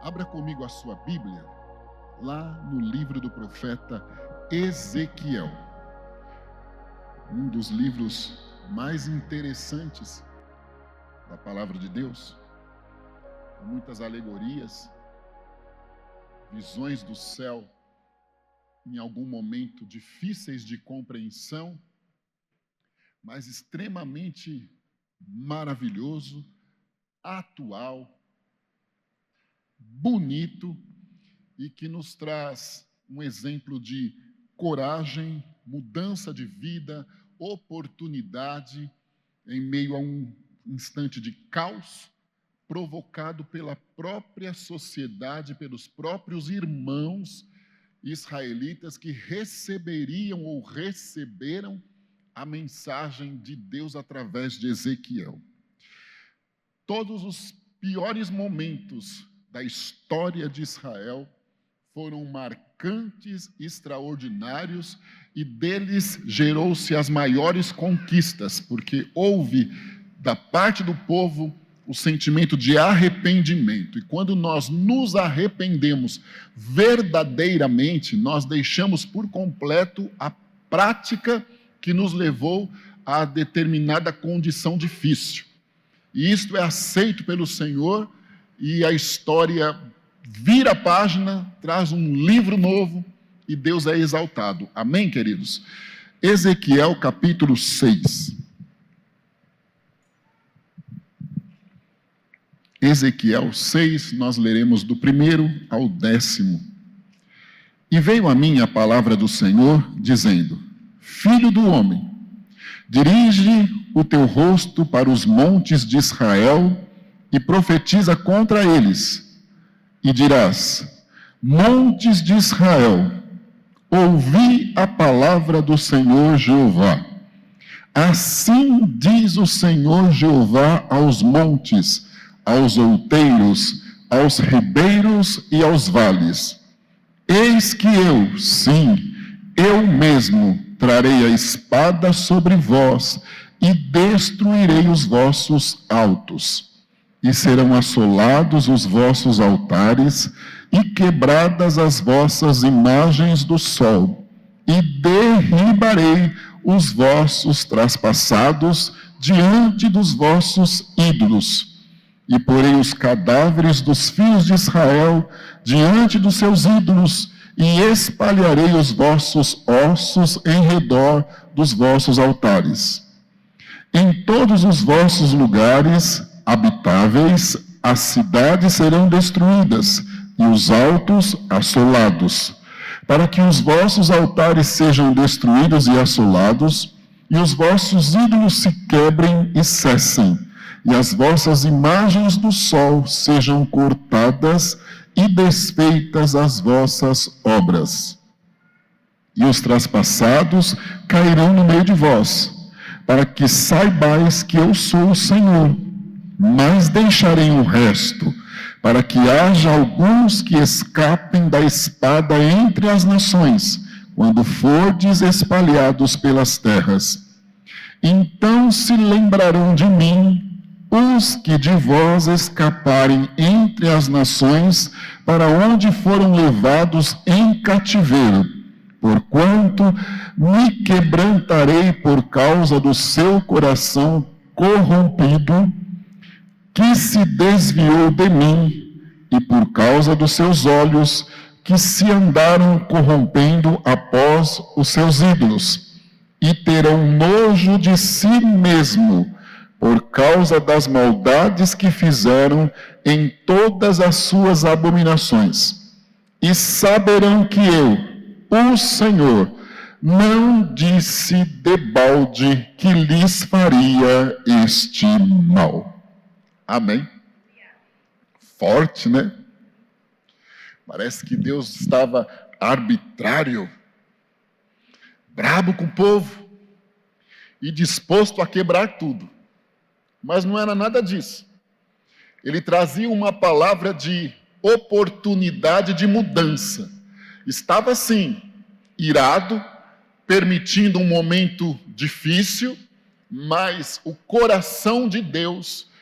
Abra comigo a sua Bíblia, lá no livro do profeta Ezequiel. Um dos livros mais interessantes da palavra de Deus. Muitas alegorias, visões do céu, em algum momento difíceis de compreensão, mas extremamente maravilhoso, atual, bonito e que nos traz um exemplo de coragem, mudança de vida, oportunidade em meio a um instante de caos provocado pela própria sociedade, pelos próprios irmãos israelitas que receberiam ou receberam a mensagem de Deus através de Ezequiel. Todos os piores momentos da história de Israel foram marcantes, extraordinários, e deles gerou-se as maiores conquistas, porque houve da parte do povo o sentimento de arrependimento. E quando nós nos arrependemos verdadeiramente, nós deixamos por completo a prática que nos levou a determinada condição difícil. E isto é aceito pelo Senhor, e a história vira a página, traz um livro novo, e Deus é exaltado. Amém, queridos? Ezequiel capítulo 6. Ezequiel 6, nós leremos do 1º ao 10º. E veio a mim a palavra do Senhor, dizendo: Filho do homem, dirige o teu rosto para os montes de Israel e profetiza contra eles. E dirás: Montes de Israel, ouvi a palavra do Senhor Jeová. Assim diz o Senhor Jeová aos montes, aos outeiros, aos ribeiros e aos vales: Eis que eu, sim, eu mesmo, trarei a espada sobre vós e destruirei os vossos altos. E serão assolados os vossos altares e quebradas as vossas imagens do sol. E derribarei os vossos traspassados diante dos vossos ídolos. E porei os cadáveres dos filhos de Israel diante dos seus ídolos, e espalharei os vossos ossos em redor dos vossos altares. Em todos os vossos lugares habitáveis, as cidades serão destruídas, e os altos assolados, para que os vossos altares sejam destruídos e assolados, e os vossos ídolos se quebrem e cessem, e as vossas imagens do sol sejam cortadas e desfeitas as vossas obras. E os traspassados cairão no meio de vós, para que saibais que eu sou o Senhor. Mas deixarei o resto, para que haja alguns que escapem da espada entre as nações, quando fordes espalhados pelas terras. Então se lembrarão de mim os que de vós escaparem entre as nações, para onde foram levados em cativeiro, porquanto me quebrantarei por causa do seu coração corrompido, que se desviou de mim, e por causa dos seus olhos, que se andaram corrompendo após os seus ídolos, e terão nojo de si mesmo, por causa das maldades que fizeram em todas as suas abominações. E saberão que eu, o Senhor, não disse debalde que lhes faria este mal. Amém? Forte, né? Parece que Deus estava arbitrário, brabo com o povo e disposto a quebrar tudo. Mas não era nada disso. Ele trazia uma palavra de oportunidade de mudança. Estava, sim, irado, permitindo um momento difícil, mas o coração de Deus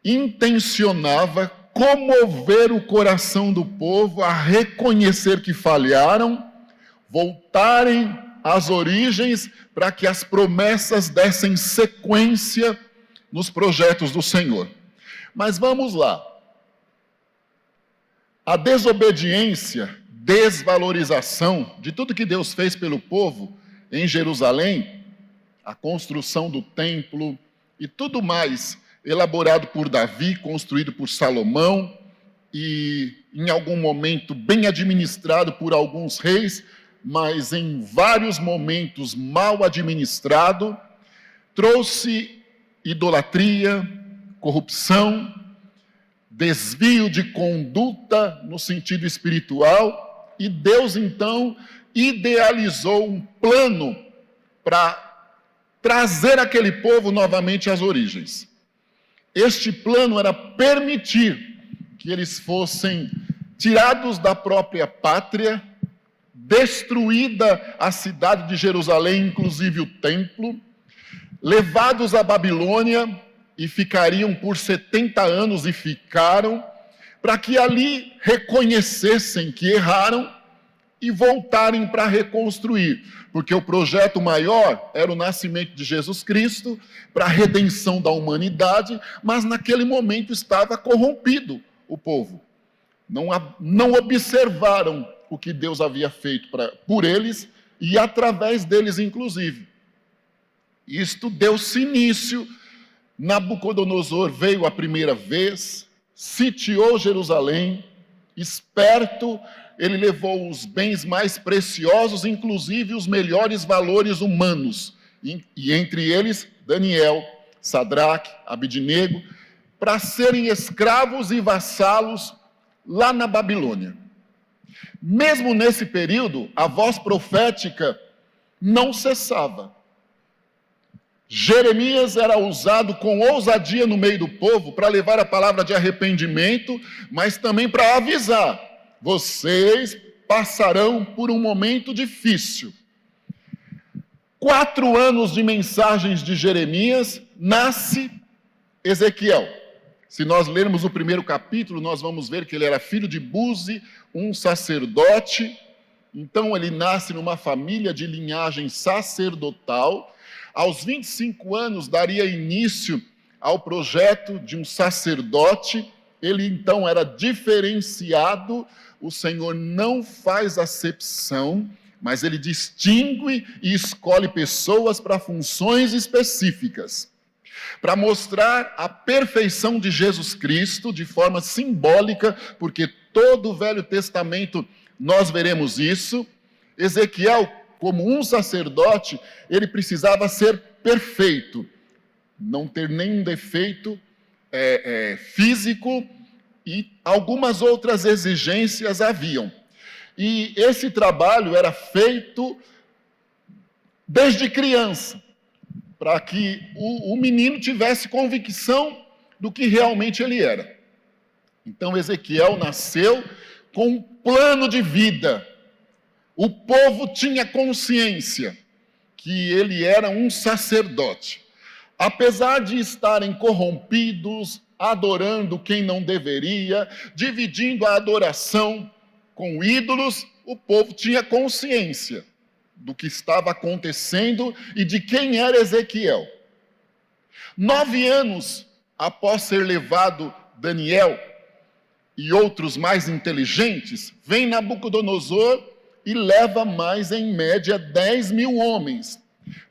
intencionava comover o coração do povo a reconhecer que falharam, voltarem às origens para que as promessas dessem sequência nos projetos do Senhor. Mas vamos lá. A desobediência, desvalorização de tudo que Deus fez pelo povo em Jerusalém, a construção do templo e tudo mais elaborado por Davi, construído por Salomão e em algum momento bem administrado por alguns reis, mas em vários momentos mal administrado, trouxe idolatria, corrupção, desvio de conduta no sentido espiritual, e Deus então idealizou um plano para trazer aquele povo novamente às origens. Este plano era permitir que eles fossem tirados da própria pátria, destruída a cidade de Jerusalém, inclusive o templo, levados à Babilônia, e ficariam por 70 anos, e ficaram, para que ali reconhecessem que erraram e voltarem para reconstruir, porque o projeto maior era o nascimento de Jesus Cristo, para a redenção da humanidade, mas naquele momento estava corrompido o povo. Não observaram o que Deus havia feito por eles, e através deles inclusive. Isto deu-se início. Nabucodonosor veio a primeira vez, sitiou Jerusalém, esperto, ele levou os bens mais preciosos, inclusive os melhores valores humanos, e entre eles Daniel, Sadraque, Abidnego, para serem escravos e vassalos lá na Babilônia. Mesmo nesse período, a voz profética não cessava. Jeremias era usado com ousadia no meio do povo para levar a palavra de arrependimento, mas também para avisar: vocês passarão por um momento difícil. 4 anos de mensagens de Jeremias, nasce Ezequiel. Se nós lermos o primeiro capítulo, nós vamos ver que ele era filho de Buzi, um sacerdote. Então ele nasce numa família de linhagem sacerdotal. Aos 25 anos, daria início ao projeto de um sacerdote. Ele, então, era diferenciado. O Senhor não faz acepção, mas ele distingue e escolhe pessoas para funções específicas, para mostrar a perfeição de Jesus Cristo de forma simbólica, porque todo o Velho Testamento nós veremos isso. Ezequiel, como um sacerdote, ele precisava ser perfeito, não ter nenhum defeito físico, e algumas outras exigências haviam. E esse trabalho era feito desde criança, para que o menino tivesse convicção do que realmente ele era. Então Ezequiel nasceu com um plano de vida. O povo tinha consciência que ele era um sacerdote. Apesar de estarem corrompidos, adorando quem não deveria, dividindo a adoração com ídolos, o povo tinha consciência do que estava acontecendo e de quem era Ezequiel. 9 anos após ser levado Daniel e outros mais inteligentes, vem Nabucodonosor e leva mais, em média, 10.000 homens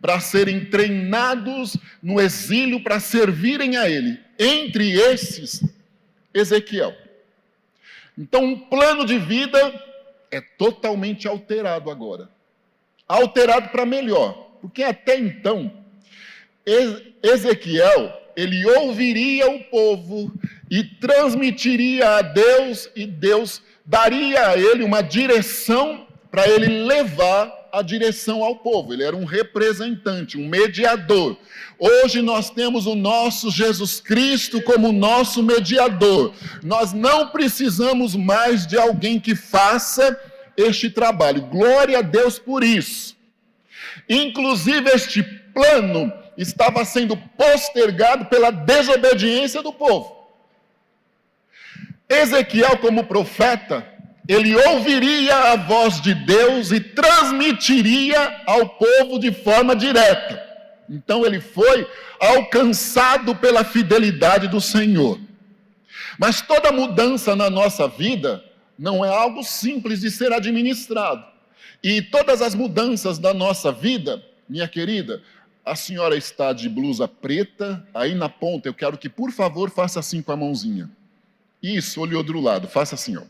para serem treinados no exílio para servirem a ele. Entre esses, Ezequiel. Então, um plano de vida é totalmente alterado agora. Alterado para melhor, porque até então, Ezequiel, ele ouviria o povo e transmitiria a Deus, e Deus daria a ele uma direção para ele levar a direção ao povo. Ele era um representante, um mediador. Hoje nós temos o nosso Jesus Cristo como nosso mediador. Nós não precisamos mais de alguém que faça este trabalho. Glória a Deus por isso. Inclusive, este plano estava sendo postergado pela desobediência do povo. Ezequiel, como profeta, ele ouviria a voz de Deus e transmitiria ao povo de forma direta. Então ele foi alcançado pela fidelidade do Senhor. Mas toda mudança na nossa vida não é algo simples de ser administrado. E todas as mudanças da nossa vida, minha querida, a senhora está de blusa preta, aí na ponta eu quero que, por favor, faça assim com a mãozinha. Isso, olhou do lado, faça assim, ó.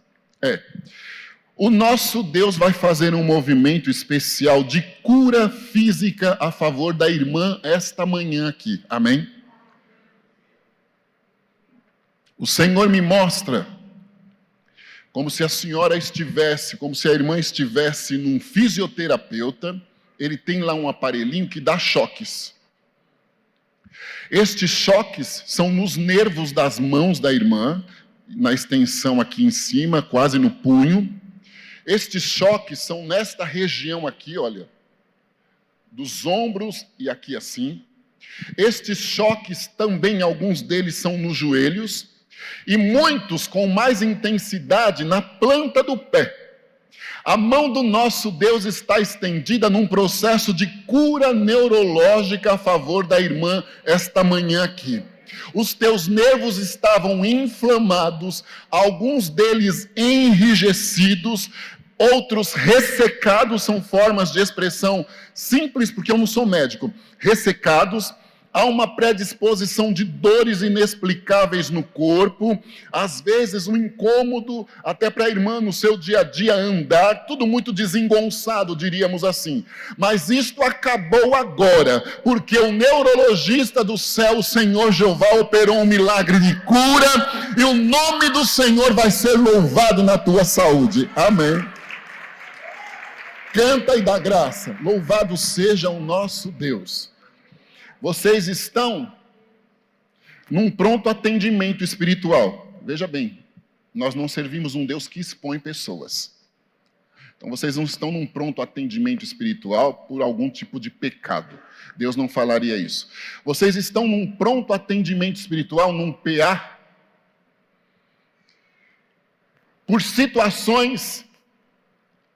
O nosso Deus vai fazer um movimento especial de cura física a favor da irmã esta manhã aqui, amém? O Senhor me mostra como se a senhora estivesse, como se a irmã estivesse num fisioterapeuta. Ele tem lá um aparelhinho que dá choques. Estes choques são nos nervos das mãos da irmã, na extensão aqui em cima, quase no punho. Estes choques são nesta região aqui, olha, dos ombros e aqui assim. Estes choques também, alguns deles são nos joelhos, e muitos com mais intensidade na planta do pé. A mão do nosso Deus está estendida num processo de cura neurológica a favor da irmã esta manhã aqui. Os teus nervos estavam inflamados, alguns deles enrijecidos, outros ressecados, são formas de expressão simples, porque eu não sou médico. Ressecados. Há uma predisposição de dores inexplicáveis no corpo, às vezes um incômodo até para a irmã no seu dia a dia andar, tudo muito desengonçado, diríamos assim. Mas isto acabou agora, porque o neurologista do céu, o Senhor Jeová, operou um milagre de cura, e o nome do Senhor vai ser louvado na tua saúde. Amém. Canta e dá graça. Louvado seja o nosso Deus. Vocês estão num pronto atendimento espiritual. Veja bem, nós não servimos um Deus que expõe pessoas. Então vocês não estão num pronto atendimento espiritual por algum tipo de pecado. Deus não falaria isso. Vocês estão num pronto atendimento espiritual, num PA, por situações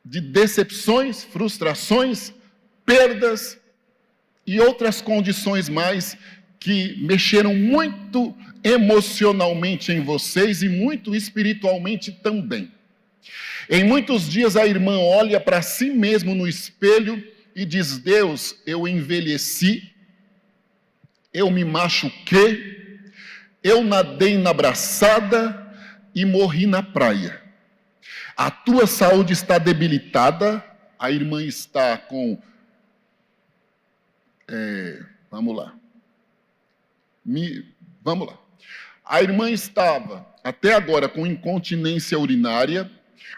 de decepções, frustrações, perdas, e outras condições mais que mexeram muito emocionalmente em vocês e muito espiritualmente também. Em muitos dias a irmã olha para si mesma no espelho e diz: Deus, eu envelheci, eu me machuquei, eu nadei na braçada e morri na praia. A tua saúde está debilitada, a irmã está com... Vamos lá. A irmã estava até agora com incontinência urinária.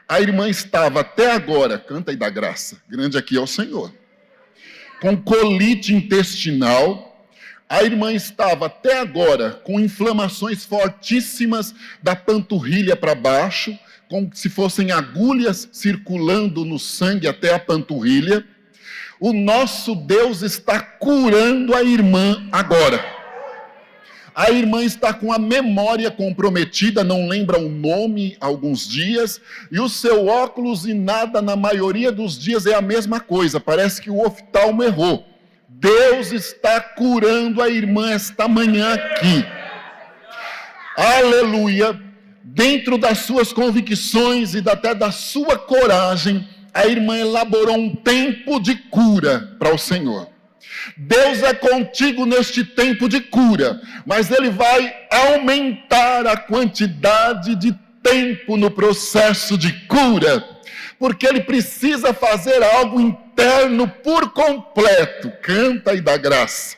A irmã estava até agora, canta e dá graça, grande aqui é o Senhor, com colite intestinal. A irmã estava até agora com inflamações fortíssimas da panturrilha para baixo, como se fossem agulhas circulando no sangue até a panturrilha. O nosso Deus está curando a irmã agora. A irmã está com a memória comprometida, não lembra o nome há alguns dias, e o seu óculos e nada, na maioria dos dias, é a mesma coisa, parece que o oftalmo errou. Deus está curando a irmã esta manhã aqui. Aleluia! Dentro das suas convicções e até da sua coragem, a irmã elaborou um tempo de cura para o Senhor. Deus é contigo neste tempo de cura, mas Ele vai aumentar a quantidade de tempo no processo de cura, porque Ele precisa fazer algo interno por completo. Canta e dá graça.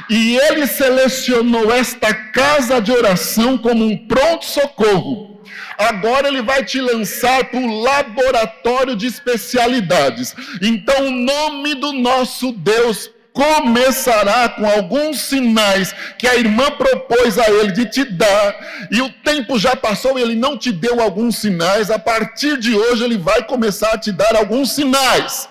E Ele selecionou esta casa de oração como um pronto-socorro. Agora Ele vai te lançar para o laboratório de especialidades. Então o nome do nosso Deus começará com alguns sinais que a irmã propôs a Ele de te dar. E o tempo já passou e Ele não te deu alguns sinais. A partir de hoje Ele vai começar a te dar alguns sinais.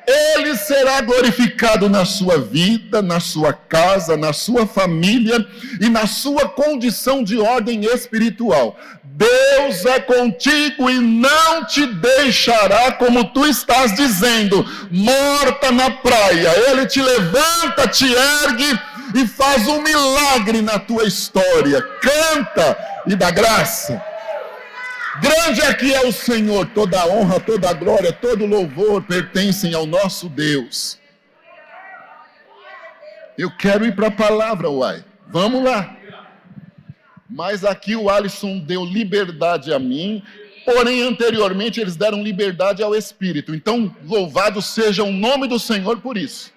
Ele será glorificado na sua vida, na sua casa, na sua família e na sua condição de ordem espiritual. Deus é contigo e não te deixará, como tu estás dizendo, morta na praia. Ele te levanta, te ergue e faz um milagre na tua história. Canta e dá graça. Grande aqui é o Senhor, toda a honra, toda a glória, todo o louvor pertencem ao nosso Deus. Eu quero ir para a palavra, uai. Vamos lá. Mas aqui o Alisson deu liberdade a mim, porém anteriormente eles deram liberdade ao Espírito. Então, louvado seja o nome do Senhor por isso.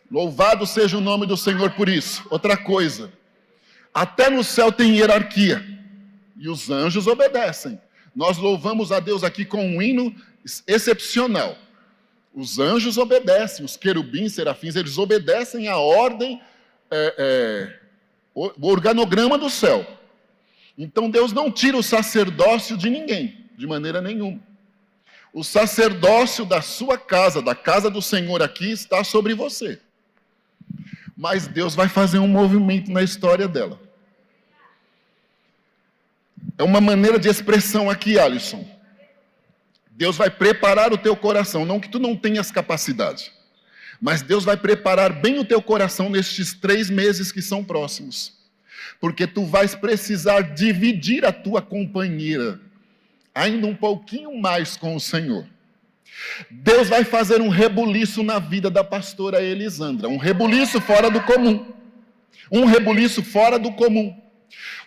Louvado seja o nome do Senhor por isso. Outra coisa, até no céu tem hierarquia. E os anjos obedecem. Nós louvamos a Deus aqui com um hino excepcional. Os anjos obedecem, os querubins, serafins, eles obedecem à ordem, o organograma do céu. Então Deus não tira o sacerdócio de ninguém, de maneira nenhuma. O sacerdócio da sua casa, da casa do Senhor aqui, está sobre você. Mas Deus vai fazer um movimento na história dela. É uma maneira de expressão aqui, Alisson. Deus vai preparar o teu coração, não que tu não tenhas capacidade, mas Deus vai preparar bem o teu coração nestes 3 meses que são próximos, porque tu vais precisar dividir a tua companheira ainda um pouquinho mais com o Senhor. Deus vai fazer um rebuliço na vida da pastora Elisandra, um rebuliço fora do comum, um rebuliço fora do comum.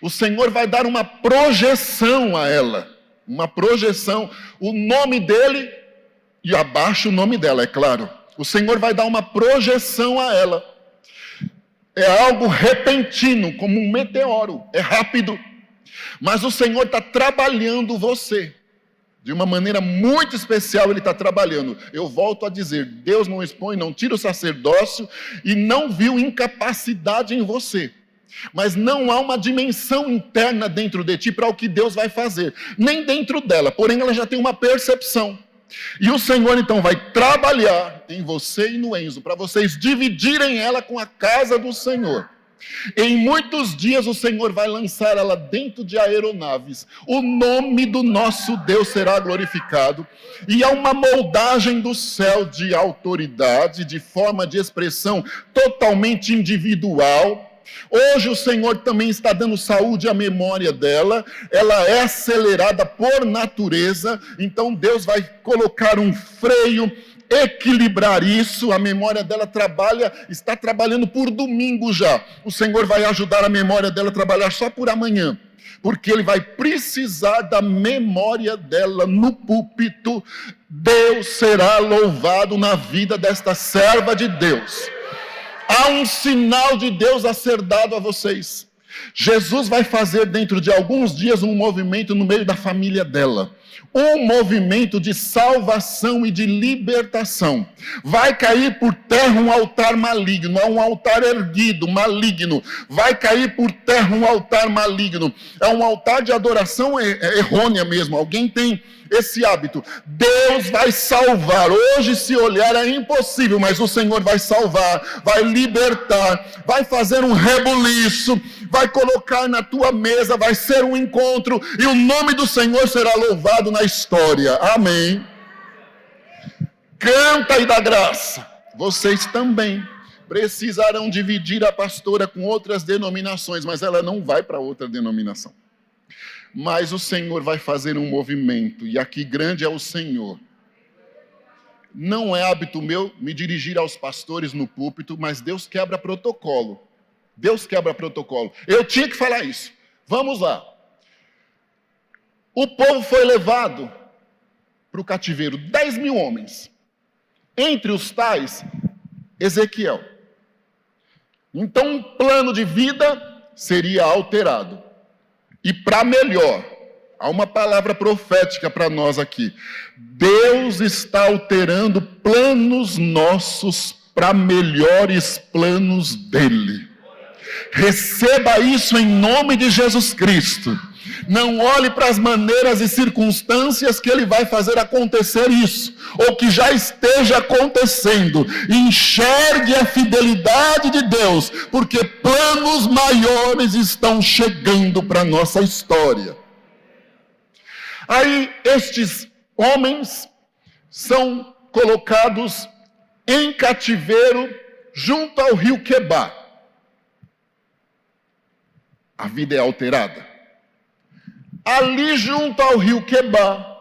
O Senhor vai dar uma projeção a ela, uma projeção, o nome dele e abaixo o nome dela, é claro. O Senhor vai dar uma projeção a ela. É algo repentino, como um meteoro, é rápido. Mas o Senhor está trabalhando você. De uma maneira muito especial ele está trabalhando. Eu volto a dizer, Deus não expõe, não tira o sacerdócio e não viu incapacidade em você. Mas não há uma dimensão interna dentro de ti para o que Deus vai fazer, nem dentro dela, porém ela já tem uma percepção. E o Senhor então vai trabalhar em você e no Enzo, para vocês dividirem ela com a casa do Senhor. Em muitos dias o Senhor vai lançar ela dentro de aeronaves. O nome do nosso Deus será glorificado. E há uma moldagem do céu de autoridade, de forma de expressão totalmente individual. Hoje o Senhor também está dando saúde à memória dela, ela é acelerada por natureza, então Deus vai colocar um freio, equilibrar isso, a memória dela está trabalhando por domingo já, o Senhor vai ajudar a memória dela a trabalhar só por amanhã, porque Ele vai precisar da memória dela no púlpito. Deus será louvado na vida desta serva de Deus. Há um sinal de Deus a ser dado a vocês. Jesus vai fazer dentro de alguns dias um movimento no meio da família dela. Um movimento de salvação e de libertação. Vai cair por terra um altar maligno, um altar erguido, maligno. Vai cair por terra um altar maligno. É um altar de adoração errônea mesmo. Alguém tem esse hábito. Deus vai salvar. Hoje, se olhar, é impossível, mas o Senhor vai salvar, vai libertar, vai fazer um rebuliço, vai colocar na tua mesa, vai ser um encontro, e o nome do Senhor será louvado na história. Amém. Canta e dá graça. Vocês também precisarão dividir a pastora com outras denominações, mas ela não vai para outra denominação. Mas o Senhor vai fazer um movimento, e aqui grande é o Senhor. Não é hábito meu me dirigir aos pastores no púlpito, mas Deus quebra protocolo. Deus quebra protocolo. Eu tinha que falar isso. Vamos lá. O povo foi levado para o cativeiro, 10 mil homens. Entre os tais, Ezequiel. Então, um plano de vida seria alterado. E para melhor, há uma palavra profética para nós aqui. Deus está alterando planos nossos para melhores planos dele. Receba isso em nome de Jesus Cristo. Não olhe para as maneiras e circunstâncias que ele vai fazer acontecer isso, ou que já esteja acontecendo. Enxergue a fidelidade de Deus, porque planos maiores estão chegando para a nossa história. Aí estes homens são colocados em cativeiro junto ao rio Quebar. A vida é alterada. Ali junto ao rio Quebar,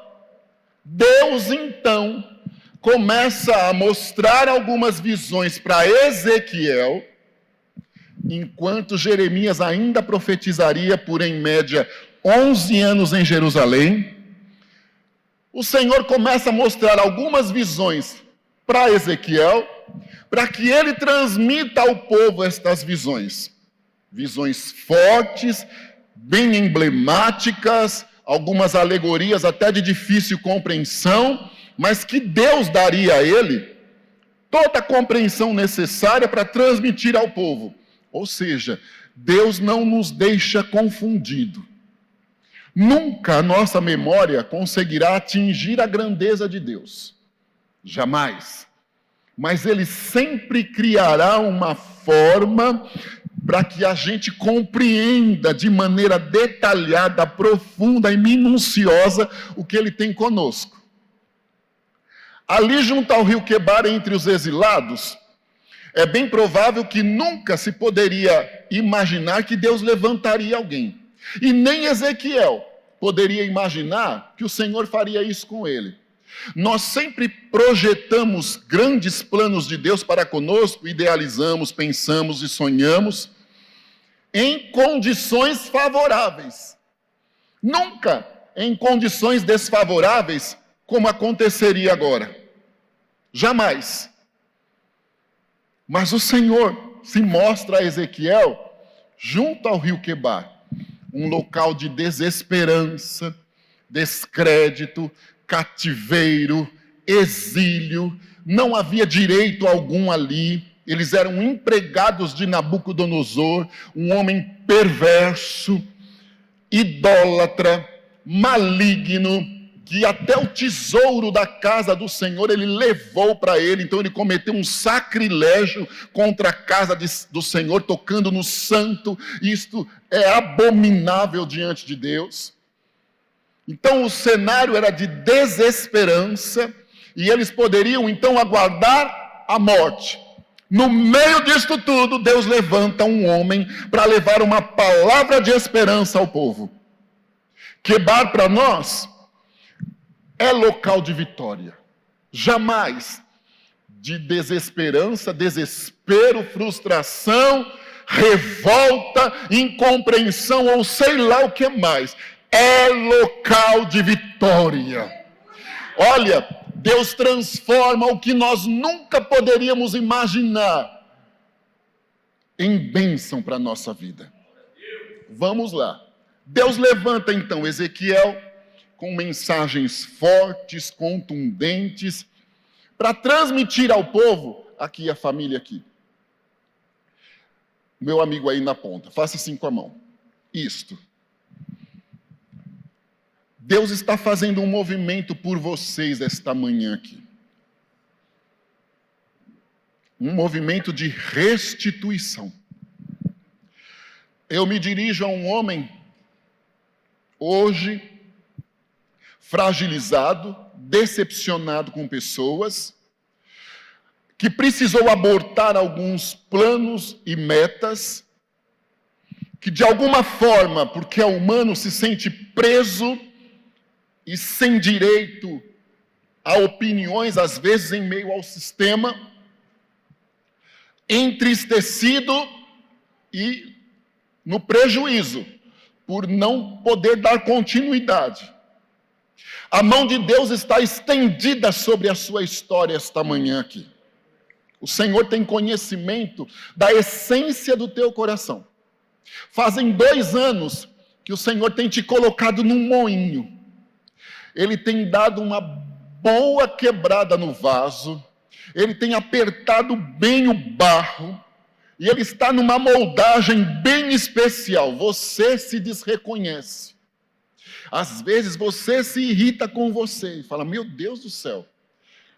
Deus então começa a mostrar algumas visões para Ezequiel, enquanto Jeremias ainda profetizaria por em média 11 anos em Jerusalém. O Senhor começa a mostrar algumas visões para Ezequiel, para que ele transmita ao povo estas visões. Visões fortes, bem emblemáticas, algumas alegorias até de difícil compreensão, mas que Deus daria a ele toda a compreensão necessária para transmitir ao povo. Ou seja, Deus não nos deixa confundido. Nunca a nossa memória conseguirá atingir a grandeza de Deus. Jamais. Mas Ele sempre criará uma forma para que a gente compreenda de maneira detalhada, profunda e minuciosa o que Ele tem conosco. Ali junto ao rio Quebar, entre os exilados, é bem provável que nunca se poderia imaginar que Deus levantaria alguém. E nem Ezequiel poderia imaginar que o Senhor faria isso com ele. Nós sempre projetamos grandes planos de Deus para conosco, idealizamos, pensamos e sonhamos em condições favoráveis. Nunca em condições desfavoráveis, como aconteceria agora. Jamais. Mas o Senhor se mostra a Ezequiel junto ao rio Quebar, um local de desesperança, descrédito, cativeiro, exílio, não havia direito algum ali, eles eram empregados de Nabucodonosor, um homem perverso, idólatra, maligno, que até o tesouro da casa do Senhor ele levou para ele, então ele cometeu um sacrilégio contra a casa do Senhor, tocando no santo. Isto é abominável diante de Deus. Então o cenário era de desesperança, e eles poderiam então aguardar a morte. No meio disto tudo, Deus levanta um homem para levar uma palavra de esperança ao povo. Quebar para nós é local de vitória, jamais de desesperança, desespero, frustração, revolta, incompreensão ou sei lá o que mais. É local de vitória. Olha, Deus transforma o que nós nunca poderíamos imaginar em bênção para a nossa vida. Vamos lá. Deus levanta então Ezequiel com mensagens fortes, contundentes, para transmitir ao povo, aqui a família aqui. Meu amigo aí na ponta, faça assim com a mão. Isto. Deus está fazendo um movimento por vocês esta manhã aqui. Um movimento de restituição. Eu me dirijo a um homem, hoje, fragilizado, decepcionado com pessoas, que precisou abortar alguns planos e metas, que de alguma forma, porque é humano, se sente preso e sem direito a opiniões, às vezes em meio ao sistema, entristecido e no prejuízo, por não poder dar continuidade. A mão de Deus está estendida sobre a sua história esta manhã aqui. O Senhor tem conhecimento da essência do teu coração. Fazem 2 anos que o Senhor tem te colocado num moinho. Ele tem dado uma boa quebrada no vaso. Ele tem apertado bem o barro. E Ele está numa moldagem bem especial. Você se desreconhece. Às vezes você se irrita com você e fala, meu Deus do céu,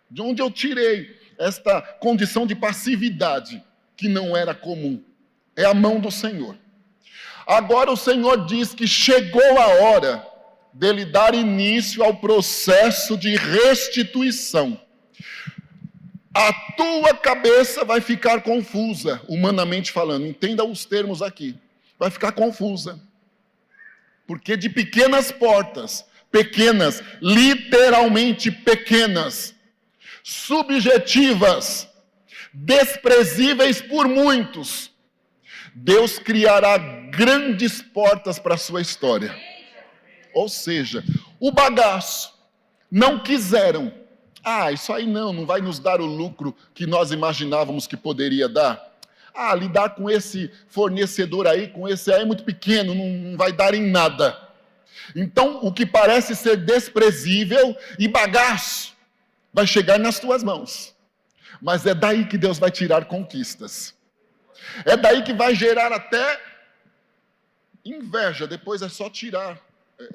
de onde eu tirei esta condição de passividade que não era comum? É a mão do Senhor. Agora o Senhor diz que chegou a hora dele dar início ao processo de restituição. A tua cabeça vai ficar confusa, humanamente falando. Entenda os termos aqui. Vai ficar confusa. Porque de pequenas portas, pequenas, literalmente pequenas, subjetivas, desprezíveis por muitos, Deus criará grandes portas para a sua história. Ou seja, o bagaço, não quiseram. Isso aí não vai nos dar o lucro que nós imaginávamos que poderia dar. Lidar com esse fornecedor aí, com esse aí é muito pequeno, não vai dar em nada. Então, o que parece ser desprezível e bagaço, vai chegar nas tuas mãos. Mas é daí que Deus vai tirar conquistas. É daí que vai gerar até inveja. Depois é só tirar,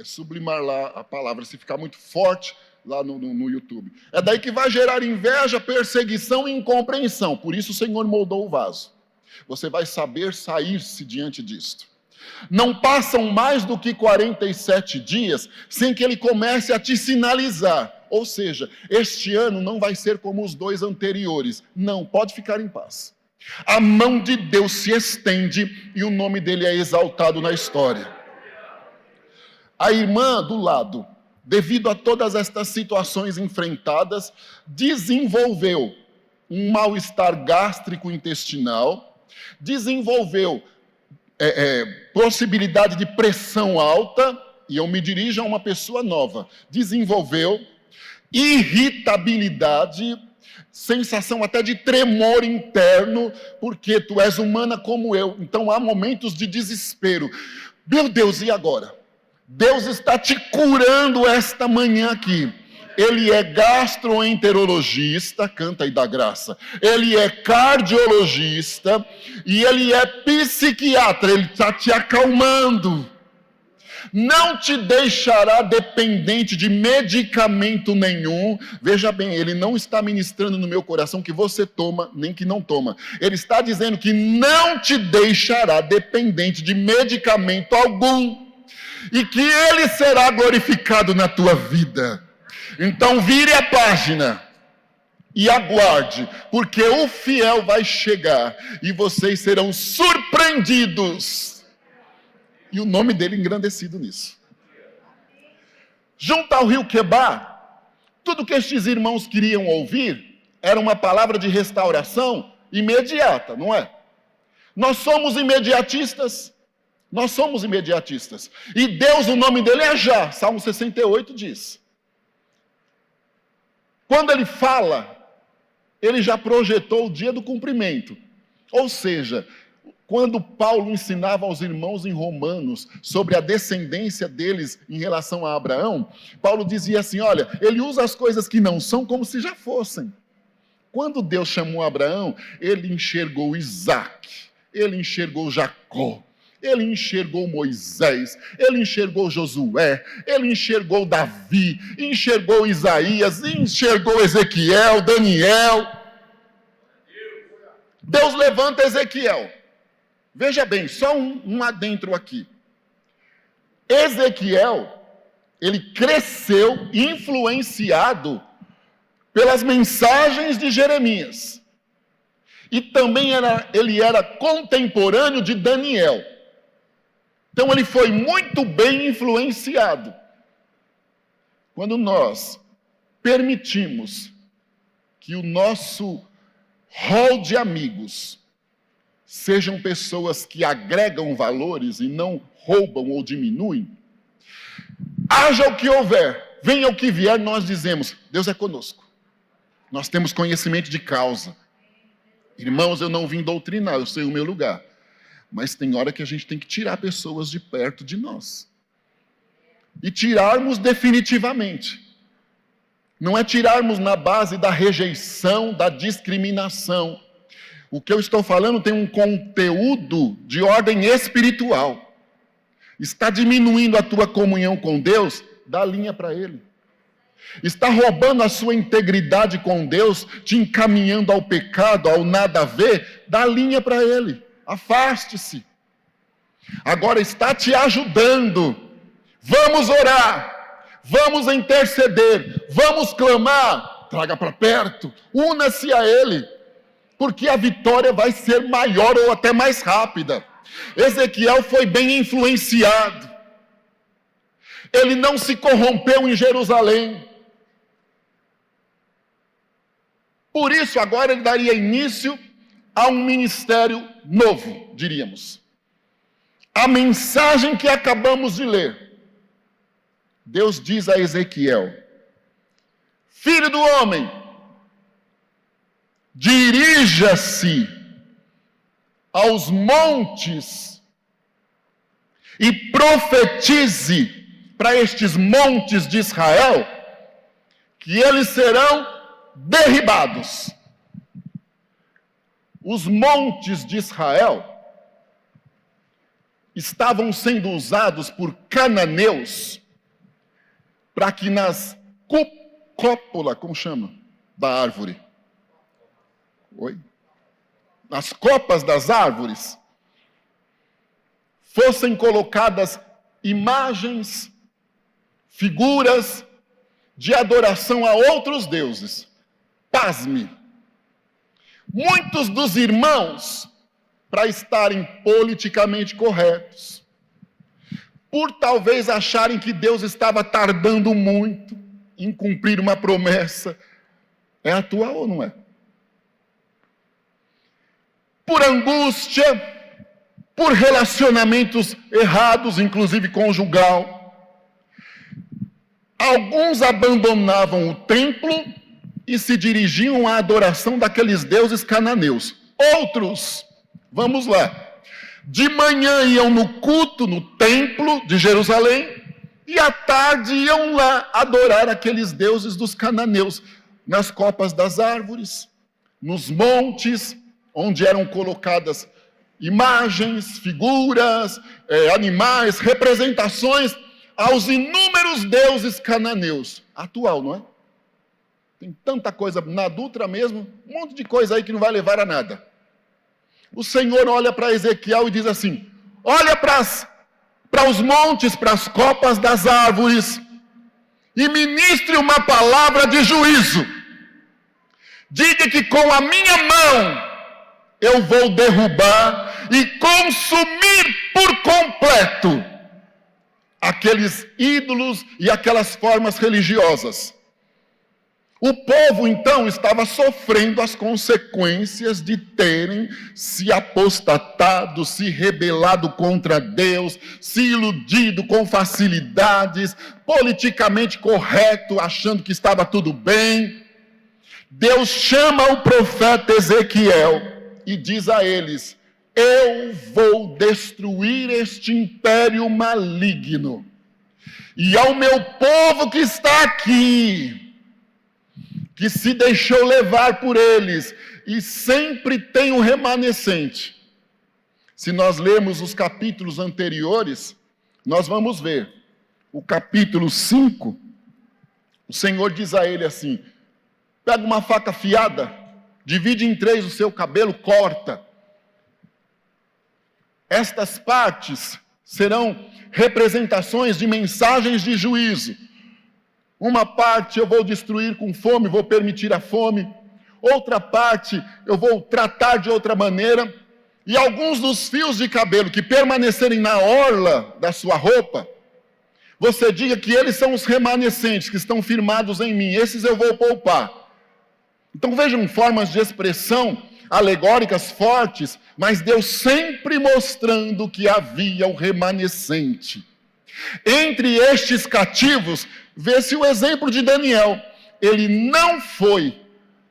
sublimar lá a palavra, se ficar muito forte lá no YouTube. É daí que vai gerar inveja, perseguição e incompreensão. Por isso o Senhor moldou o vaso. Você vai saber sair-se diante disto. Não passam mais do que 47 dias sem que ele comece a te sinalizar. Ou seja, este ano não vai ser como os 2 anteriores. Não, pode ficar em paz. A mão de Deus se estende e o nome dele é exaltado na história. A irmã do lado, devido a todas estas situações enfrentadas, desenvolveu um mal-estar gástrico-intestinal, desenvolveu possibilidade de pressão alta, e eu me dirijo a uma pessoa nova, desenvolveu irritabilidade, sensação até de tremor interno, porque tu és humana como eu, então há momentos de desespero. Meu Deus, e agora? Deus está te curando esta manhã aqui. Ele é gastroenterologista, canta aí da graça. Ele é cardiologista e ele é psiquiatra, ele está te acalmando. Não te deixará dependente de medicamento nenhum. Veja bem, ele não está ministrando no meu coração que você toma, nem que não toma. Ele está dizendo que não te deixará dependente de medicamento algum. E que ele será glorificado na tua vida. Então vire a página e aguarde, porque o fiel vai chegar e vocês serão surpreendidos. E o nome dele engrandecido nisso. Junto ao rio Quebar, tudo que estes irmãos queriam ouvir era uma palavra de restauração imediata, não é? Nós somos imediatistas. Nós somos imediatistas. E Deus, o nome dele é já. Salmo 68 diz. Quando ele fala, ele já projetou o dia do cumprimento. Ou seja, quando Paulo ensinava aos irmãos em Romanos sobre a descendência deles em relação a Abraão, Paulo dizia assim, olha, ele usa as coisas que não são como se já fossem. Quando Deus chamou Abraão, ele enxergou Isaac, ele enxergou Jacó, ele enxergou Moisés, ele enxergou Josué, ele enxergou Davi, enxergou Isaías, enxergou Ezequiel, Daniel. Deus levanta Ezequiel. Veja bem, só um adentro aqui. Ezequiel, ele cresceu influenciado pelas mensagens de Jeremias. E também ele era contemporâneo de Daniel. Então ele foi muito bem influenciado. Quando nós permitimos que o nosso rol de amigos sejam pessoas que agregam valores e não roubam ou diminuem, haja o que houver, venha o que vier, nós dizemos, Deus é conosco. Nós temos conhecimento de causa. Irmãos, eu não vim doutrinar, eu sei o meu lugar. Mas tem hora que a gente tem que tirar pessoas de perto de nós. E tirarmos definitivamente. Não é tirarmos na base da rejeição, da discriminação. O que eu estou falando tem um conteúdo de ordem espiritual. está diminuindo a tua comunhão com Deus, dá linha para ele. Está roubando a sua integridade com Deus, te encaminhando ao pecado, ao nada a ver, dá linha para ele. Afaste-se. Agora está te ajudando. Vamos orar, vamos interceder, vamos clamar. Traga para perto, una-se a ele, porque a vitória vai ser maior ou até mais rápida. Ezequiel foi bem influenciado. Ele não se corrompeu em Jerusalém. Por isso, agora ele daria início a um ministério novo, diríamos. A mensagem que acabamos de ler. Deus diz a Ezequiel: Filho do homem, dirija-se aos montes e profetize para estes montes de Israel que eles serão derribados. Os montes de Israel estavam sendo usados por cananeus para que nas cópula, como chama? Da árvore. Oi? Nas copas das árvores fossem colocadas imagens, figuras de adoração a outros deuses. Pasme. Muitos dos irmãos, para estarem politicamente corretos, por talvez acharem que Deus estava tardando muito em cumprir uma promessa, é atual ou não é? Por angústia, por relacionamentos errados, inclusive conjugal, alguns abandonavam o templo e se dirigiam à adoração daqueles deuses cananeus. Outros, vamos lá, de manhã iam no culto, no templo de Jerusalém, e à tarde iam lá adorar aqueles deuses dos cananeus, nas copas das árvores, nos montes, onde eram colocadas imagens, figuras, animais, representações aos inúmeros deuses cananeus. Atual, não é? Tem tanta coisa, na Dutra mesmo, um monte de coisa aí que não vai levar a nada. O Senhor olha para Ezequiel e diz assim: olha para os montes, para as copas das árvores, e ministre uma palavra de juízo. Diga que com a minha mão eu vou derrubar e consumir por completo aqueles ídolos e aquelas formas religiosas. O povo, então, estava sofrendo as consequências de terem se apostatado, se rebelado contra Deus, se iludido com facilidades, politicamente correto, achando que estava tudo bem. Deus chama o profeta Ezequiel e diz a eles: eu vou destruir este império maligno. E ao meu povo que está aqui, que se deixou levar por eles, e sempre tem um remanescente. Se nós lermos os capítulos anteriores, nós vamos ver. O capítulo 5, o Senhor diz a ele assim: pega uma faca afiada, divide em 3 o seu cabelo, corta. Estas partes serão representações de mensagens de juízo. Uma parte eu vou destruir com fome, vou permitir a fome. Outra parte eu vou tratar de outra maneira. E alguns dos fios de cabelo que permanecerem na orla da sua roupa, você diga que eles são os remanescentes que estão firmados em mim. Esses eu vou poupar. Então vejam formas de expressão alegóricas fortes, mas Deus sempre mostrando que havia o remanescente. Entre estes cativos, vê-se o exemplo de Daniel. Ele não foi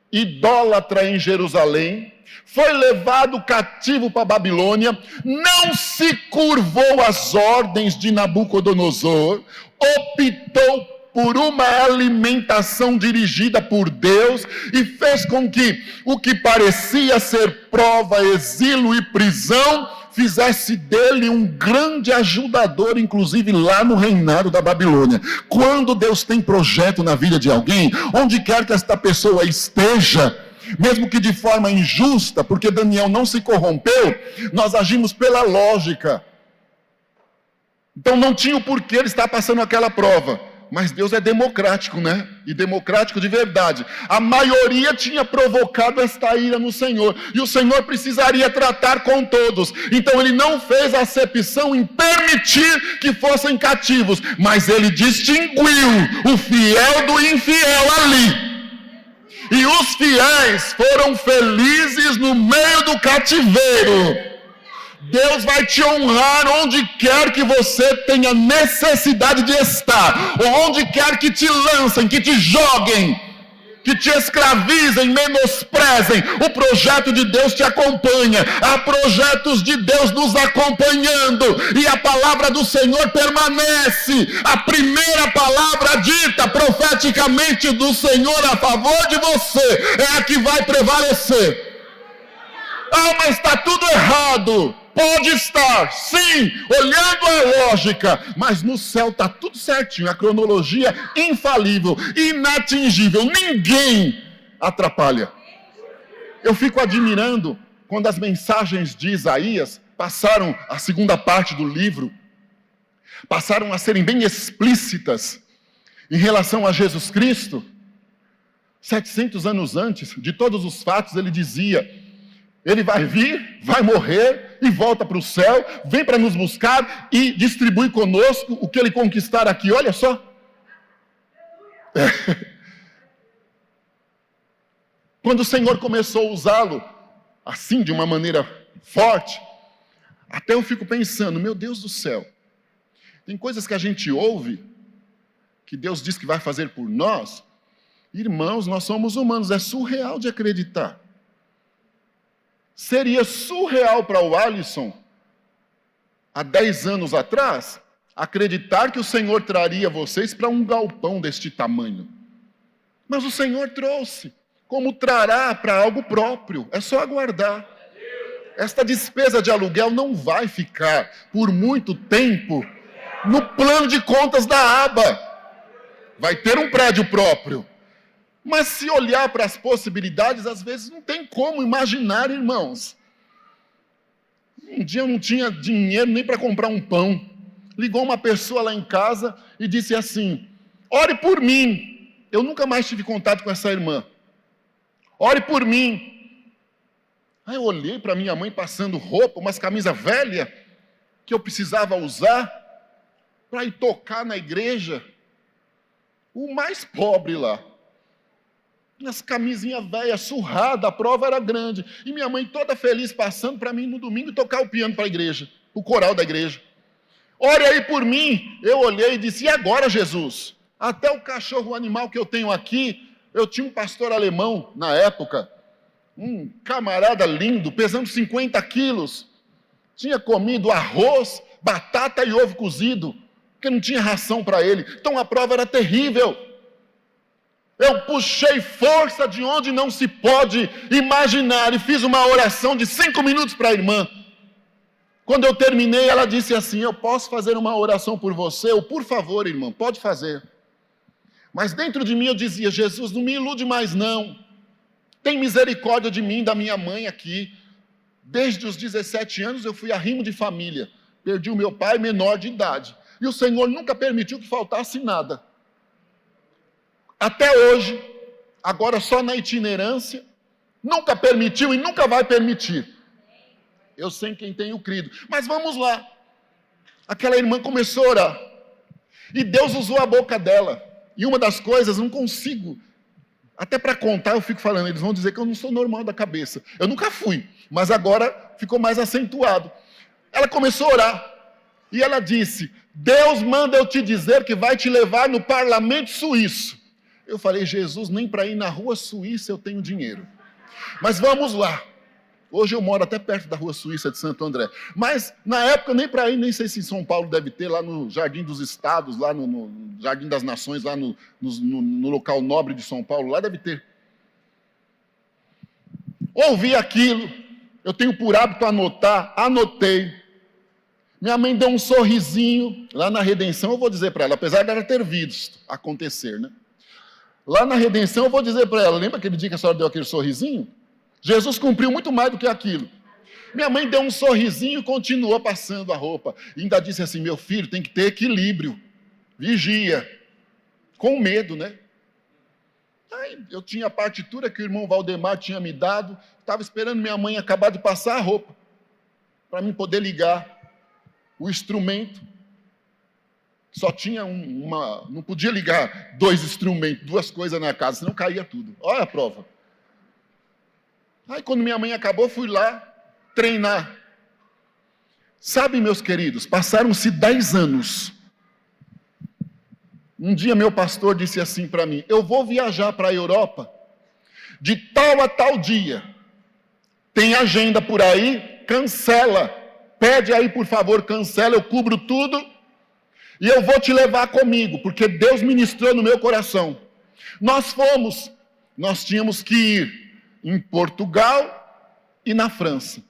idólatra em Jerusalém, foi levado cativo para a Babilônia, não se curvou às ordens de Nabucodonosor, optou por uma alimentação dirigida por Deus e fez com que o que parecia ser prova, exílio e prisão fizesse dele um grande ajudador, inclusive lá no reinado da Babilônia. Quando Deus tem projeto na vida de alguém, onde quer que esta pessoa esteja, mesmo que de forma injusta, porque Daniel não se corrompeu, nós agimos pela lógica. Então não tinha o porquê ele estar passando aquela prova. Mas Deus é democrático, né? E democrático de verdade. A maioria tinha provocado esta ira no Senhor. E o Senhor precisaria tratar com todos. Então ele não fez acepção em permitir que fossem cativos. Mas ele distinguiu o fiel do infiel ali. E os fiéis foram felizes no meio do cativeiro. Deus vai te honrar onde quer que você tenha necessidade de estar, ou onde quer que te lancem, que te joguem, que te escravizem, menosprezem. O projeto de Deus te acompanha, há projetos de Deus nos acompanhando, e a palavra do Senhor permanece. A primeira palavra dita profeticamente do Senhor a favor de você é a que vai prevalecer. Ah, mas está tudo errado. Pode estar, sim, olhando a lógica, mas no céu está tudo certinho, a cronologia infalível, inatingível, ninguém atrapalha. Eu fico admirando quando as mensagens de Isaías passaram a segunda parte do livro, passaram a serem bem explícitas em relação a Jesus Cristo. 700 anos antes de todos os fatos, ele dizia: ele vai vir, vai morrer e volta para o céu, vem para nos buscar e distribui conosco o que ele conquistar aqui. Olha só. Quando o Senhor começou a usá-lo assim, de uma maneira forte, até eu fico pensando, meu Deus do céu, tem coisas que a gente ouve, que Deus diz que vai fazer por nós. Irmãos, nós somos humanos, é surreal de acreditar. Seria surreal para o Alisson, há 10 anos atrás, acreditar que o Senhor traria vocês para um galpão deste tamanho. Mas o Senhor trouxe, como trará para algo próprio, é só aguardar. Esta despesa de aluguel não vai ficar por muito tempo no plano de contas da aba. Vai ter um prédio próprio. Mas se olhar para as possibilidades, às vezes não tem como imaginar, irmãos. Um dia eu não tinha dinheiro nem para comprar um pão. Ligou uma pessoa lá em casa e disse assim: ore por mim. Eu nunca mais tive contato com essa irmã. Ore por mim. Aí eu olhei para minha mãe passando roupa, umas camisas velhas, que eu precisava usar para ir tocar na igreja. O mais pobre lá. As camisinhas velhas, surrada, a prova era grande. E minha mãe toda feliz passando para mim no domingo tocar o piano para a igreja, o coral da igreja. Ore aí por mim. Eu olhei e disse: e agora, Jesus? Até o cachorro, o animal que eu tenho aqui, eu tinha um pastor alemão na época, um camarada lindo, pesando 50 quilos. Tinha comido arroz, batata e ovo cozido, porque não tinha ração para ele. Então a prova era terrível. Eu puxei força de onde não se pode imaginar e fiz uma oração de 5 minutos para a irmã. Quando eu terminei, ela disse assim: eu posso fazer uma oração por você? Eu, por favor, irmã, pode fazer. Mas dentro de mim eu dizia: Jesus, não me ilude mais não. Tem misericórdia de mim, da minha mãe aqui. Desde os 17 anos eu fui arrimo de família. Perdi o meu pai menor de idade. E o Senhor nunca permitiu que faltasse nada. Até hoje, agora só na itinerância, nunca permitiu e nunca vai permitir. Eu sei quem tenho crido. Mas vamos lá. Aquela irmã começou a orar. E Deus usou a boca dela. E uma das coisas, não consigo, até para contar eu fico falando, eles vão dizer que eu não sou normal da cabeça. Eu nunca fui, mas agora ficou mais acentuado. Ela começou a orar. E ela disse: Deus manda eu te dizer que vai te levar no parlamento suíço. Eu falei: Jesus, nem para ir na rua suíça eu tenho dinheiro. Mas vamos lá. Hoje eu moro até perto da rua suíça de Santo André. Mas na época nem para ir, nem sei se em São Paulo deve ter, lá no Jardim dos Estados, lá no Jardim das Nações, lá no local nobre de São Paulo, lá deve ter. Ouvi aquilo. Eu tenho por hábito anotar, anotei. Minha mãe deu um sorrisinho. Lá na Redenção eu vou dizer para ela, apesar dela ter visto acontecer, né? Lá na Redenção eu vou dizer para ela, lembra aquele dia que a senhora deu aquele sorrisinho? Jesus cumpriu muito mais do que aquilo. Minha mãe deu um sorrisinho e continuou passando a roupa. E ainda disse assim, meu filho, tem que ter equilíbrio. Vigia. Com medo, né? Aí eu tinha a partitura que o irmão Valdemar tinha me dado. Estava esperando minha mãe acabar de passar a roupa. Para mim poder ligar o instrumento. Só tinha não podia ligar 2 instrumentos, 2 coisas na casa, senão caía tudo. Olha a prova. Aí quando minha mãe acabou, fui lá treinar. Sabe, meus queridos, passaram-se 10 anos. Um dia meu pastor disse assim para mim, eu vou viajar para a Europa de tal a tal dia. Tem agenda por aí, cancela. Pede aí, por favor, cancela, eu cubro tudo. E eu vou te levar comigo, porque Deus ministrou no meu coração. Nós fomos, nós tínhamos que ir em Portugal e na França.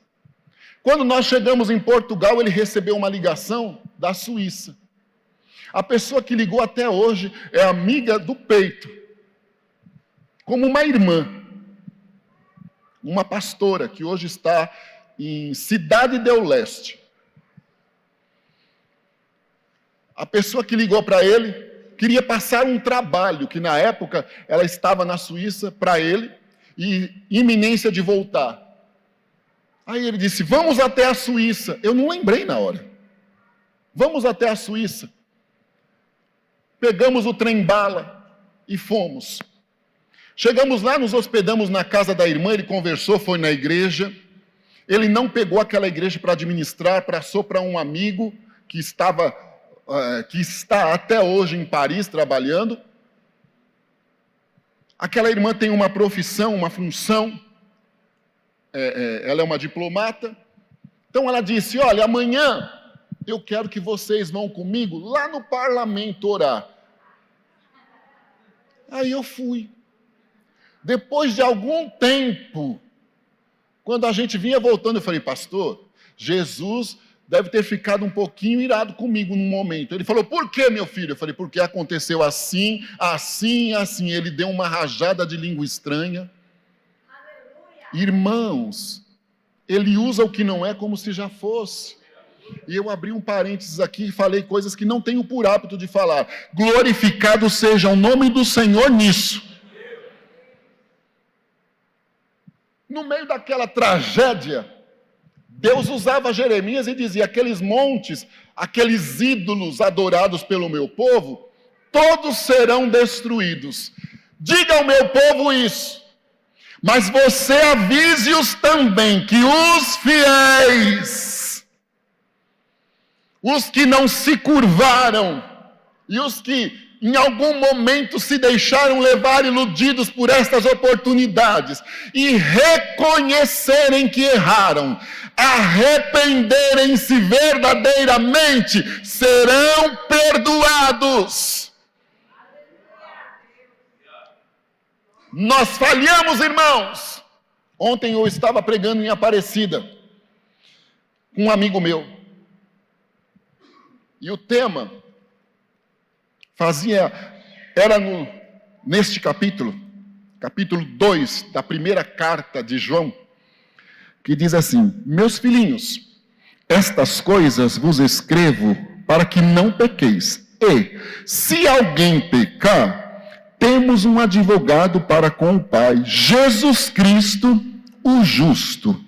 Quando nós chegamos em Portugal, ele recebeu uma ligação da Suíça. A pessoa que ligou até hoje é amiga do peito, como uma irmã, uma pastora que hoje está em Cidade do Leste. A pessoa que ligou para ele queria passar um trabalho, que na época ela estava na Suíça para ele, e iminência de voltar. Aí ele disse, vamos até a Suíça. Eu não lembrei na hora. Vamos até a Suíça. Pegamos o trem-bala e fomos. Chegamos lá, nos hospedamos na casa da irmã, ele conversou, foi na igreja. Ele não pegou aquela igreja para administrar, passou para um amigo que está até hoje em Paris trabalhando. Aquela irmã tem uma profissão, uma função, ela é uma diplomata. Então ela disse, olha, amanhã eu quero que vocês vão comigo lá no parlamento orar. Aí eu fui. Depois de algum tempo, quando a gente vinha voltando, eu falei, pastor, Jesus deve ter ficado um pouquinho irado comigo num momento. Ele falou, por que, meu filho? Eu falei, porque aconteceu assim, assim, assim. Ele deu uma rajada de língua estranha. Aleluia. Irmãos, ele usa o que não é como se já fosse. E eu abri um parênteses aqui e falei coisas que não tenho por hábito de falar. Glorificado seja o nome do Senhor nisso. No meio daquela tragédia, Deus usava Jeremias e dizia, aqueles montes, aqueles ídolos adorados pelo meu povo, todos serão destruídos. Diga ao meu povo isso. Mas você avise-os também que os fiéis, os que não se curvaram e os que em algum momento se deixaram levar iludidos por estas oportunidades e reconhecerem que erraram, arrependerem-se verdadeiramente, serão perdoados. Nós falhamos, irmãos. Ontem eu estava pregando em Aparecida com um amigo meu. E o tema era neste capítulo 2 da primeira carta de João, que diz assim, meus filhinhos, estas coisas vos escrevo para que não pequeis. E, se alguém pecar, temos um advogado para com o Pai, Jesus Cristo, o justo.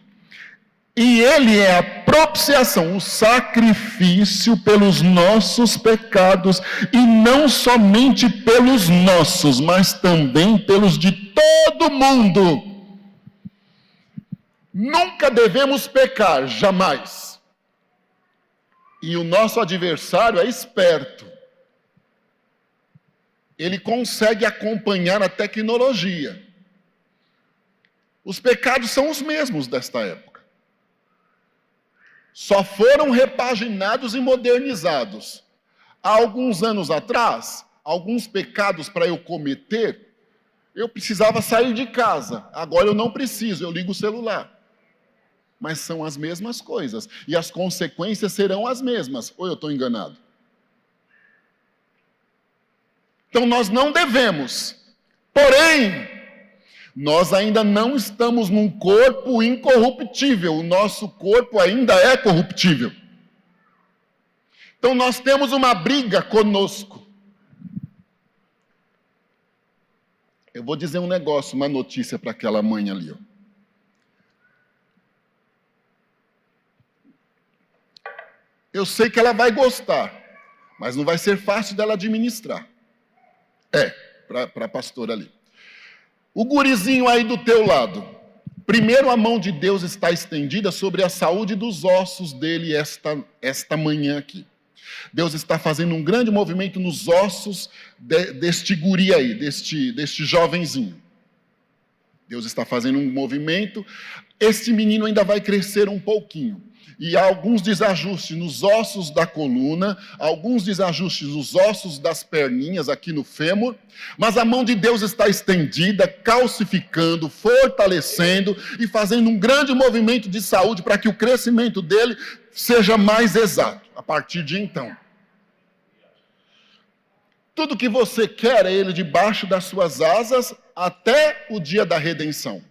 E ele é a propiciação, o sacrifício pelos nossos pecados, e não somente pelos nossos, mas também pelos de todo mundo. Nunca devemos pecar, jamais. E o nosso adversário é esperto. Ele consegue acompanhar a tecnologia. Os pecados são os mesmos desta época. Só foram repaginados e modernizados. Há alguns anos atrás, alguns pecados para eu cometer, eu precisava sair de casa. Agora eu não preciso, eu ligo o celular. mas são as mesmas coisas. E as consequências serão as mesmas. Ou eu estou enganado? Então nós não devemos. Porém, nós ainda não estamos num corpo incorruptível. O nosso corpo ainda é corruptível. Então nós temos uma briga conosco. Eu vou dizer um negócio, uma notícia para aquela mãe ali. Eu sei que ela vai gostar, mas não vai ser fácil dela administrar. Para a pastora ali. O gurizinho aí do teu lado. Primeiro, a mão de Deus está estendida sobre a saúde dos ossos dele esta manhã aqui. Deus está fazendo um grande movimento nos ossos deste guri aí, deste jovenzinho. Deus está fazendo um movimento. Este menino ainda vai crescer um pouquinho. E há alguns desajustes nos ossos da coluna, alguns desajustes nos ossos das perninhas aqui no fêmur, mas a mão de Deus está estendida, calcificando, fortalecendo e fazendo um grande movimento de saúde para que o crescimento dele seja mais exato, a partir de então. Tudo que você quer é ele debaixo das suas asas até o dia da redenção.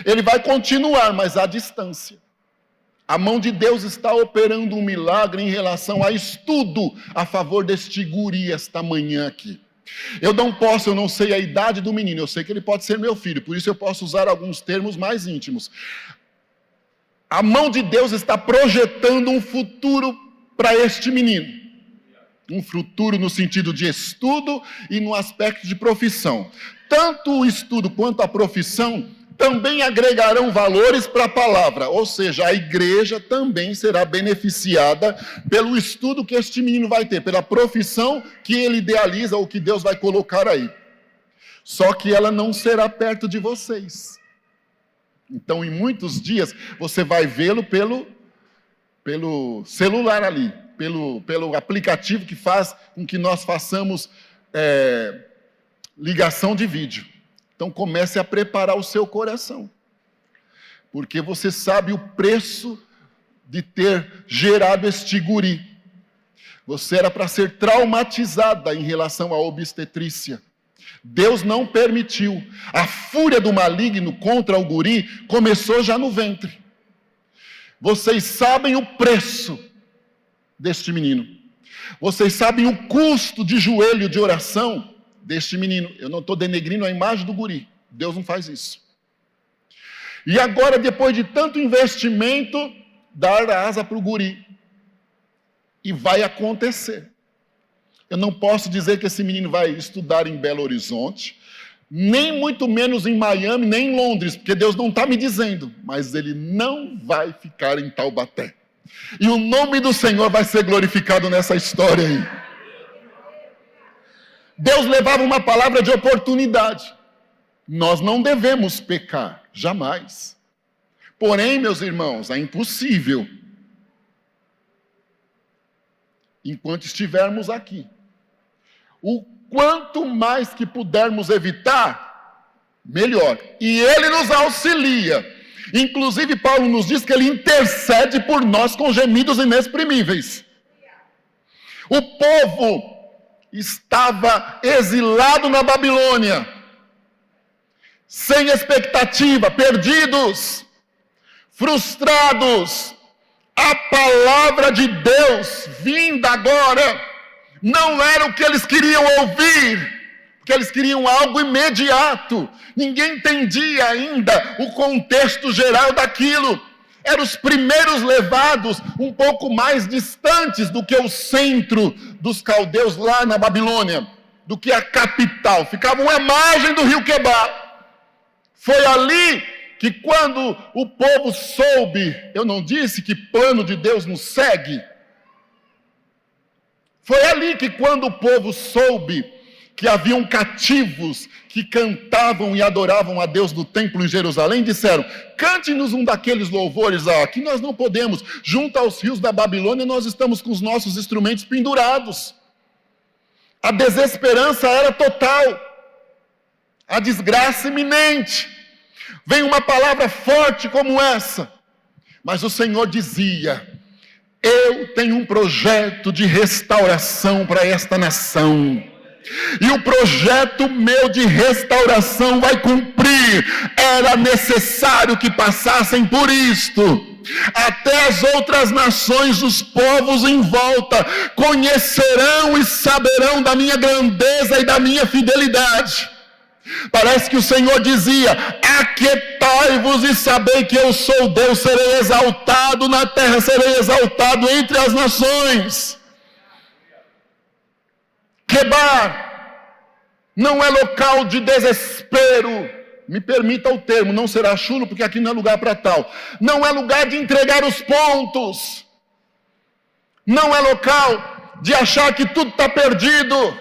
Ele vai continuar, mas à distância. A mão de Deus está operando um milagre em relação a estudo a favor deste guri esta manhã aqui. Eu não sei a idade do menino, eu sei que ele pode ser meu filho, por isso eu posso usar alguns termos mais íntimos. A mão de Deus está projetando um futuro para este menino. Um futuro no sentido de estudo e no aspecto de profissão. Tanto o estudo quanto a profissão também agregarão valores para a palavra, ou seja, a igreja também será beneficiada pelo estudo que este menino vai ter, pela profissão que ele idealiza ou que Deus vai colocar aí. Só que ela não será perto de vocês. Então, em muitos dias, você vai vê-lo pelo celular ali, pelo aplicativo que faz com que nós façamos ligação de vídeo. Então comece a preparar o seu coração, porque você sabe o preço de ter gerado este guri. Você era para ser traumatizada em relação à obstetrícia. Deus não permitiu. A fúria do maligno contra o guri começou já no ventre. Vocês sabem o preço deste menino. Vocês sabem o custo de joelho de oração deste menino. Eu não estou denegrindo a imagem do guri. Deus não faz isso. E agora, depois de tanto investimento, dar asa para o guri. E vai acontecer. Eu não posso dizer que esse menino vai estudar em Belo Horizonte, nem muito menos em Miami, nem em Londres, porque Deus não está me dizendo, mas ele não vai ficar em Taubaté. E o nome do Senhor vai ser glorificado nessa história aí. Deus levava uma palavra de oportunidade. Nós não devemos pecar, jamais. Porém, meus irmãos, é impossível. Enquanto estivermos aqui. O quanto mais que pudermos evitar, melhor. E Ele nos auxilia. Inclusive, Paulo nos diz que Ele intercede por nós com gemidos inexprimíveis. O povo estava exilado na Babilônia, sem expectativa, perdidos, frustrados. A palavra de Deus, vinda agora, não era o que eles queriam ouvir, porque eles queriam algo imediato. Ninguém entendia ainda o contexto geral daquilo. Eram os primeiros levados um pouco mais distantes do que o centro dos caldeus lá na Babilônia, do que a capital. Ficavam à margem do rio Quebar. Foi ali que quando o povo soube, eu não disse que plano de Deus nos segue? Foi ali que quando o povo soube que haviam cativos que cantavam e adoravam a Deus no templo em Jerusalém, disseram: cante-nos um daqueles louvores, aqui nós não podemos, junto aos rios da Babilônia nós estamos com os nossos instrumentos pendurados. A desesperança era total, a desgraça iminente. Vem uma palavra forte como essa, Mas o Senhor dizia: eu tenho um projeto de restauração para esta nação. E o projeto meu de restauração vai cumprir. Era necessário que passassem por isto. Até as outras nações, os povos em volta, conhecerão e saberão da minha grandeza e da minha fidelidade. Parece que o Senhor dizia: aquietai-vos e sabei que eu sou Deus, serei exaltado na terra, serei exaltado entre as nações. Quebar não é local de desespero, me permita o termo, não será chulo, porque aqui não é lugar para tal. Não é lugar de entregar os pontos, não é local de achar que tudo está perdido.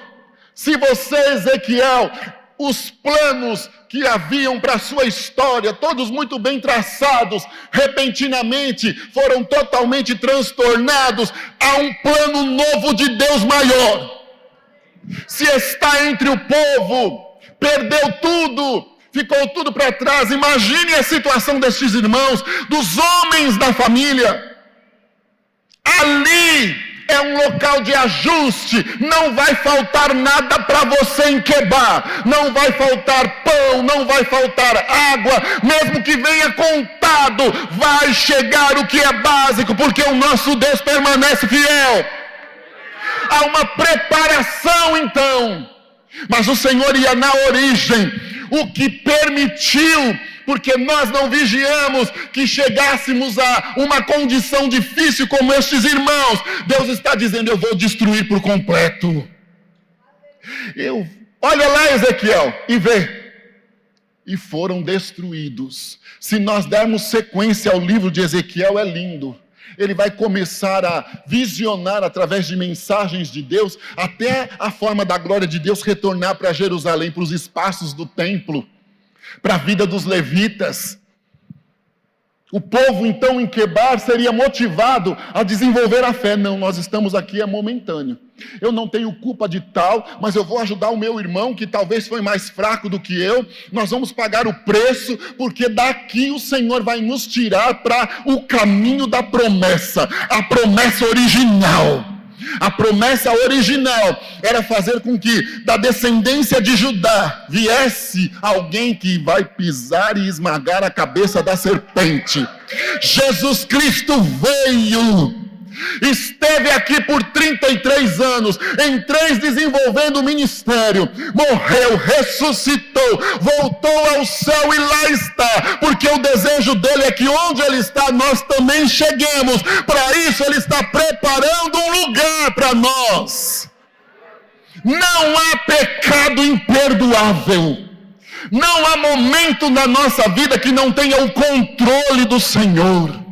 Se você, Ezequiel, os planos que haviam para a sua história, todos muito bem traçados, repentinamente foram totalmente transtornados. Há um plano novo de Deus maior. Se está entre o povo, perdeu tudo, ficou tudo para trás. Imagine a situação destes irmãos, dos homens da família. Ali é um local de ajuste. Não vai faltar nada para você em Quebar. Não vai faltar pão, não vai faltar água. Mesmo que venha contado, vai chegar o que é básico, porque o nosso Deus permanece fiel. Há uma preparação então. Mas o Senhor ia na origem. O que permitiu, porque nós não vigiamos, que chegássemos a uma condição difícil como estes irmãos. Deus está dizendo: eu vou destruir por completo. Olha lá, Ezequiel, e vê. E foram destruídos. Se nós dermos sequência ao livro de Ezequiel, é lindo. Ele vai começar a visionar através de mensagens de Deus, até a forma da glória de Deus retornar para Jerusalém, para os espaços do templo, para a vida dos levitas. O povo então em Quebar seria motivado a desenvolver a fé. Não, nós estamos aqui, é momentâneo. Eu não tenho culpa de tal, mas eu vou ajudar o meu irmão que talvez foi mais fraco do que eu. Nós vamos pagar o preço, porque daqui o Senhor vai nos tirar para o caminho da promessa, a promessa original. A promessa original era fazer com que da descendência de Judá viesse alguém que vai pisar e esmagar a cabeça da serpente. Jesus Cristo veio, esteve aqui por 33 anos, em 3 desenvolvendo o ministério, morreu, ressuscitou, voltou ao céu e lá está, porque o desejo dele é que onde ele está, nós também cheguemos. Para isso ele está preparando um lugar para nós. Não há pecado imperdoável, não há momento na nossa vida que não tenha o controle do Senhor.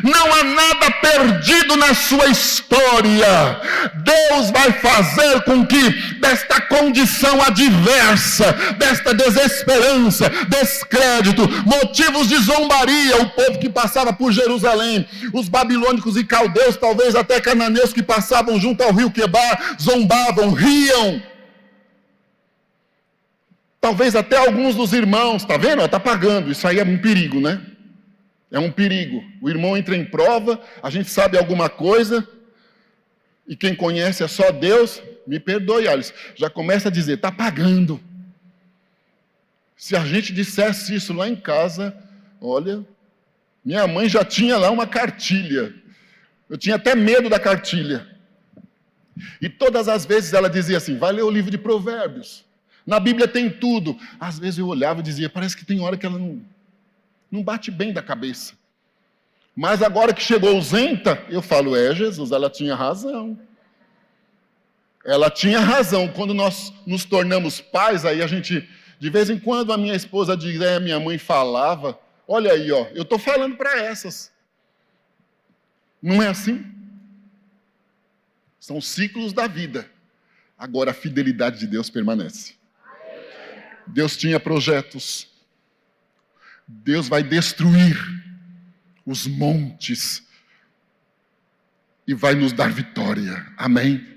Não há nada perdido na sua história. Deus vai fazer com que desta condição adversa, desta desesperança, descrédito, motivos de zombaria, o povo que passava por Jerusalém, os babilônicos e caldeus, talvez até cananeus que passavam junto ao rio Quebar, zombavam, riam. Talvez até alguns dos irmãos, está vendo? Está pagando, isso aí é um perigo, né? É um perigo. O irmão entra em prova, a gente sabe alguma coisa, e quem conhece é só Deus. Me perdoe, Alice, já começa a dizer: está pagando. Se a gente dissesse isso lá em casa, olha, minha mãe já tinha lá uma cartilha. Eu tinha até medo da cartilha. E todas as vezes ela dizia assim: vai ler o livro de Provérbios. Na Bíblia tem tudo. Às vezes eu olhava e dizia: parece que tem hora que ela não bate bem da cabeça. Mas agora que chegou ausenta, eu falo: Jesus, ela tinha razão. Ela tinha razão. Quando nós nos tornamos pais, aí a gente, de vez em quando a minha esposa diz: minha mãe falava. Olha aí, ó, eu estou falando para essas. Não é assim? São ciclos da vida. Agora a fidelidade de Deus permanece. Deus tinha projetos. Deus vai destruir os montes e vai nos dar vitória. Amém?